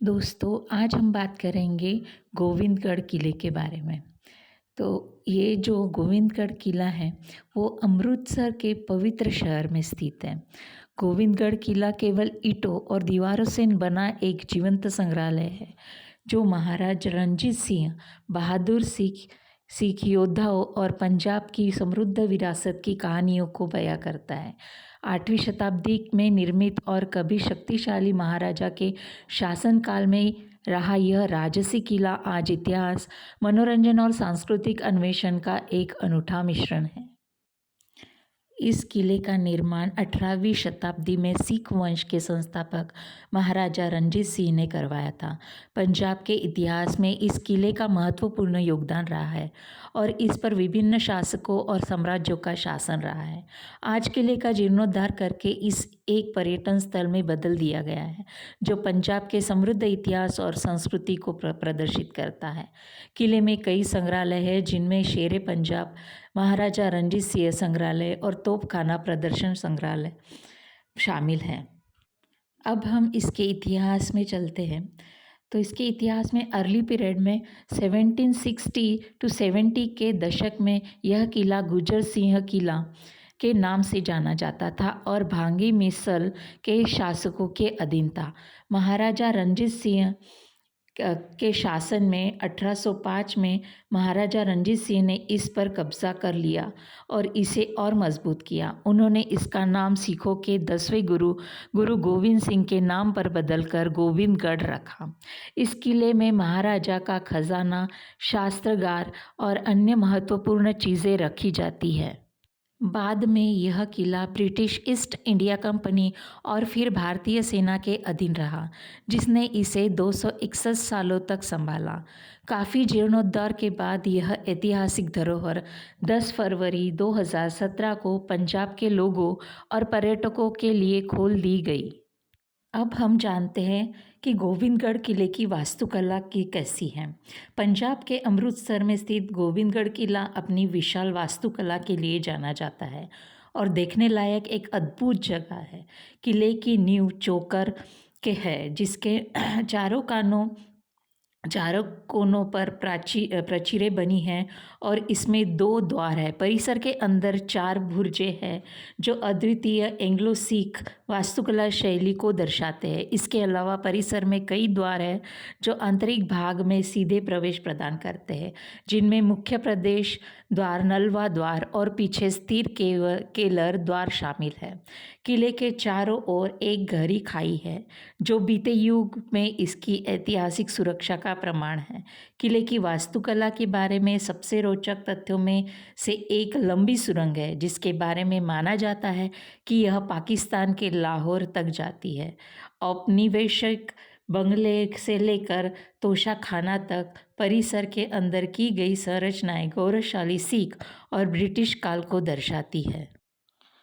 दोस्तों, आज हम बात करेंगे गोविंदगढ़ किले के बारे में। तो ये जो गोविंदगढ़ किला है, वो अमृतसर के पवित्र शहर में स्थित है। गोविंदगढ़ किला केवल ईंटों और दीवारों से बना एक जीवंत संग्रहालय है, जो महाराज रणजीत सिंह बहादुर सिख सिख योद्धाओं और पंजाब की समृद्ध विरासत की कहानियों को बयां करता है। 8वीं शताब्दी में निर्मित और कभी शक्तिशाली महाराजा के शासनकाल में रहा यह राजसी किला आज इतिहास, मनोरंजन और सांस्कृतिक अन्वेषण का एक अनूठा मिश्रण है। इस किले का निर्माण 18वीं शताब्दी में सिख वंश के संस्थापक महाराजा रणजीत सिंह ने करवाया था। पंजाब के इतिहास में इस किले का महत्वपूर्ण योगदान रहा है और इस पर विभिन्न शासकों और साम्राज्यों का शासन रहा है। आज किले का जीर्णोद्धार करके इस एक पर्यटन स्थल में बदल दिया गया है, जो पंजाब के समृद्ध इतिहास और संस्कृति को प्रदर्शित करता है। किले में कई संग्रहालय हैं, जिनमें शेरे पंजाब, महाराजा रणजीत सिंह संग्रहालय और तोपखाना प्रदर्शन संग्रहालय शामिल हैं। अब हम इसके इतिहास में चलते हैं। तो इसके इतिहास में अर्ली पीरियड में 1760 टू 70 के दशक में यह किला गुजर सिंह किला के नाम से जाना जाता था और भांगी मिसल के शासकों के अधीन था। महाराजा रणजीत सिंह के शासन में 1805 में महाराजा रणजीत सिंह ने इस पर कब्जा कर लिया और इसे और मजबूत किया। उन्होंने इसका नाम सिखों के 10वें गुरु गुरु गोविंद सिंह के नाम पर बदलकर गोविंदगढ़ रखा। इस किले में महाराजा का खजाना, शास्त्रागार और अन्य महत्वपूर्ण चीज़ें रखी जाती है। बाद में यह किला ब्रिटिश ईस्ट इंडिया कंपनी और फिर भारतीय सेना के अधीन रहा, जिसने इसे 261 सालों तक संभाला। काफ़ी जीर्णोद्धार के बाद यह ऐतिहासिक धरोहर 10 फरवरी 2017 को पंजाब के लोगों और पर्यटकों के लिए खोल दी गई। अब हम जानते हैं कि गोविंदगढ़ किले की वास्तुकला की कैसी है। पंजाब के अमृतसर में स्थित गोविंदगढ़ किला अपनी विशाल वास्तुकला के लिए जाना जाता है और देखने लायक एक अद्भुत जगह है। किले की नींव चोकर के है, जिसके चारों कोनों पर प्राचीरें बनी हैं और इसमें 2 द्वार है। परिसर के अंदर 4 बुर्जे हैं, जो अद्वितीय एंग्लो सिख वास्तुकला शैली को दर्शाते हैं। इसके अलावा परिसर में कई द्वार हैं, जो आंतरिक भाग में सीधे प्रवेश प्रदान करते हैं, जिनमें मुख्य प्रवेश द्वार, नलवा द्वार और पीछे स्थिर केलर द्वार शामिल है। किले के चारों ओर एक गहरी खाई है, जो बीते युग में इसकी ऐतिहासिक सुरक्षा का प्रमाण है। किले की वास्तुकला के बारे में सबसे रोचक तथ्यों में से एक लंबी सुरंग है, जिसके बारे में माना जाता है कि यह पाकिस्तान के लाहौर तक जाती है। औपनिवेशिक बंगले से लेकर तोशाखाना तक परिसर के अंदर की गई संरचनाएं गौरवशाली सिख और ब्रिटिश काल को दर्शाती है।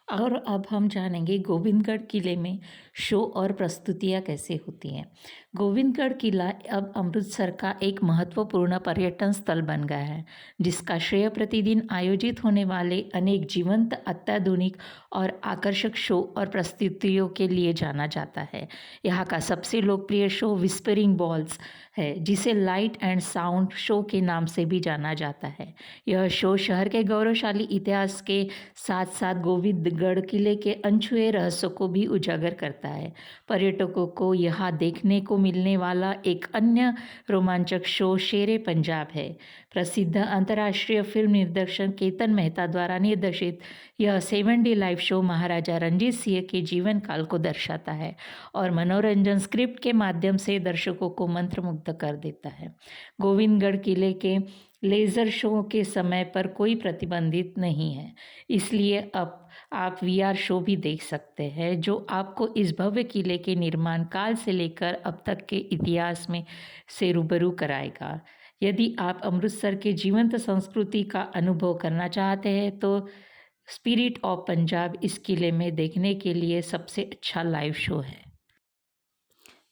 और अब हम जानेंगे गोविंदगढ़ किले में शो और प्रस्तुतियाँ कैसे होती हैं। गोविंदगढ़ किला अब अमृतसर का एक महत्वपूर्ण पर्यटन स्थल बन गया है, जिसका श्रेय प्रतिदिन आयोजित होने वाले अनेक जीवंत, अत्याधुनिक और आकर्षक शो और प्रस्तुतियों के लिए जाना जाता है। यहाँ का सबसे लोकप्रिय शो विस्परिंग बॉल्स है, जिसे लाइट एंड साउंड शो के नाम से भी जाना जाता है। यह शो शहर के गौरवशाली इतिहास के साथ साथ गोविंदगढ़ किले के अनछुए रहस्यों को भी उजागर करता है। पर्यटकों को यहाँ देखने को मिलने वाला एक अन्य रोमांचक शो शेरे पंजाब है। प्रसिद्ध अंतर्राष्ट्रीय फिल्म निर्देशक केतन मेहता द्वारा निर्देशित यह 7 डे लाइव शो महाराजा रणजीत सिंह के जीवन काल को दर्शाता है और मनोरंजन स्क्रिप्ट के माध्यम से दर्शकों को मंत्रमुग्ध कर देता है। गोविंदगढ़ किले के लेज़र शो के समय पर कोई प्रतिबंधित नहीं है, इसलिए अब आप वीआर शो भी देख सकते हैं, जो आपको इस भव्य किले के निर्माण काल से लेकर अब तक के इतिहास में से रूबरू कराएगा। यदि आप अमृतसर के जीवंत संस्कृति का अनुभव करना चाहते हैं, तो स्पिरिट ऑफ पंजाब इस किले में देखने के लिए सबसे अच्छा लाइव शो है।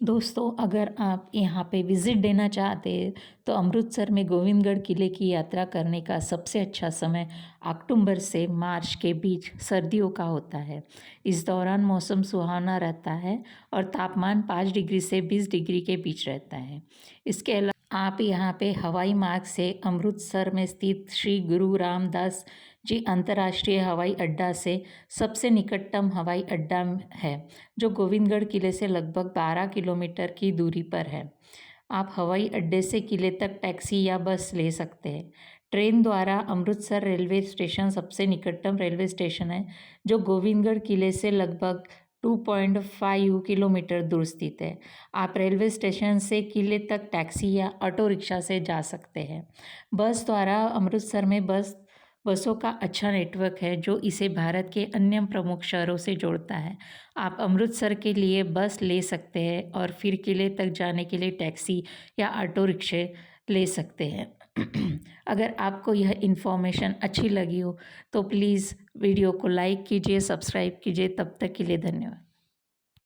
दोस्तों, अगर आप यहाँ पे विज़िट देना चाहते हैं तो अमृतसर में गोविंदगढ़ किले की यात्रा करने का सबसे अच्छा समय अक्टूबर से मार्च के बीच सर्दियों का होता है। इस दौरान मौसम सुहाना रहता है और तापमान 5 डिग्री से 20 डिग्री के बीच रहता है। इसके अलावा आप यहाँ पे हवाई मार्ग से अमृतसर में स्थित श्री गुरु रामदास जी अंतर्राष्ट्रीय हवाई अड्डा से सबसे निकटतम हवाई अड्डा है, जो गोविंदगढ़ किले से लगभग 12 किलोमीटर की दूरी पर है। आप हवाई अड्डे से किले तक टैक्सी या बस ले सकते हैं। ट्रेन द्वारा अमृतसर रेलवे स्टेशन सबसे निकटतम रेलवे स्टेशन है, जो गोविंदगढ़ किले से लगभग 2.5 किलोमीटर दूर स्थित है। आप रेलवे स्टेशन से किले तक टैक्सी या ऑटो रिक्शा से जा सकते हैं। बस द्वारा अमृतसर में बसों का अच्छा नेटवर्क है, जो इसे भारत के अन्य प्रमुख शहरों से जोड़ता है। आप अमृतसर के लिए बस ले सकते हैं और फिर किले तक जाने के लिए टैक्सी या ऑटो रिक्शे ले सकते हैं। अगर आपको यह इन्फॉर्मेशन अच्छी लगी हो तो प्लीज़ वीडियो को लाइक कीजिए, सब्सक्राइब कीजिए। तब तक के लिए धन्यवाद।